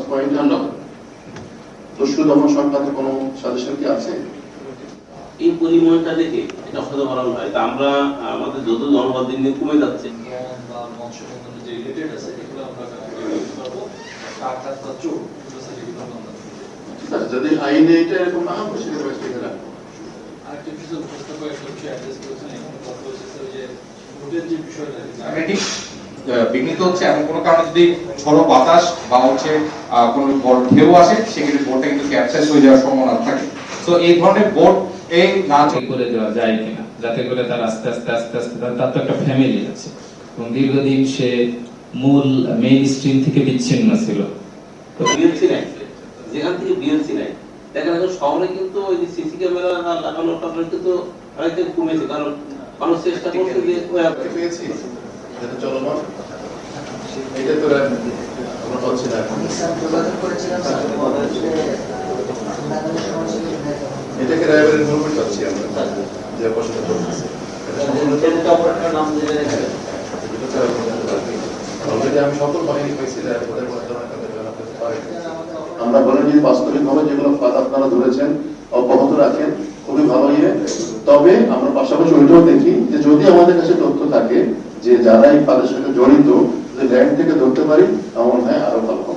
Point আমরা দস্যু দমন সংক্রান্ত কোনো সাজেশন কি আছে? এই পরিমাণটা দেখে এটা হতে পারা হয় তা আমরা আমাদের যত জনবল দিন দিন কমে যাচ্ছে বা মৎস্য বন্ধনের যে রিলেটেড আছে এগুলো আমরা করবো টাকা বা চোর এগুলো আমরা ঠিক আছে, যদি আইনে এটা এরকম না হয় সেটা ব্যবস্থা রাখবো। আরেকটা বিষয় উপস্থাপক একটা বিষয় অ্যাড্রেস করেছেন, এখানে কথা হচ্ছে যে ভোটের যে বিষয়টা বিঘ্নিত হচ্ছে এমন কোনো কারণে যদি ঝড়ো বাতাস বা হচ্ছে কোনো বড় ঢেউ আসে সেক্ষেত্রে বোটটা কিন্তু ক্যাপসাইজ হয়ে যাওয়ার সম্ভাবনা থাকে। তো এই ধরনের বোট এই না করে দেওয়া যায় কিনা, যাতে করে তার আস্তে আস্তে তার তো একটা ফ্যামিলি আছে এবং দীর্ঘদিন সে মূল মেইন স্ট্রিম থেকে বিচ্ছিন্ন ছিল। তো বিএলসি নাই, যেখান থেকে বিএলসি নাই দেখা গেল শহরে কিন্তু ওই যে সিসি ক্যামেরা লাগানোটা কিন্তু অনেকটা কমেছে, কারণ মানুষ চেষ্টা করছে যে পেয়েছি যেটা চলমান এটা তো আমরা হচ্ছে না। এটাকে রায়বারের ইনভলভমেন্ট চাচ্ছি আমরা যে প্রশ্নটা চলতেছে অলরেডি আমি সকল বাহিনী পেয়েছি রায়বারের মাধ্যমে আমরা বলেন যে বাস্তবিকভাবে যেগুলো ফাঁদ আপনারা ধরেছেন অব্যাহত রাখেন, খুবই ভালো ইয়ে। তবে আমরা পাশাপাশি ওইটাও দেখি যে যদি আমাদের কাছে তথ্য থাকে যে যারা এই ফাঁদের সাথে জড়িত, যদি ল্যান্ড থেকে ধরতে পারি আমার মনে হয় আরো ভালো হবে।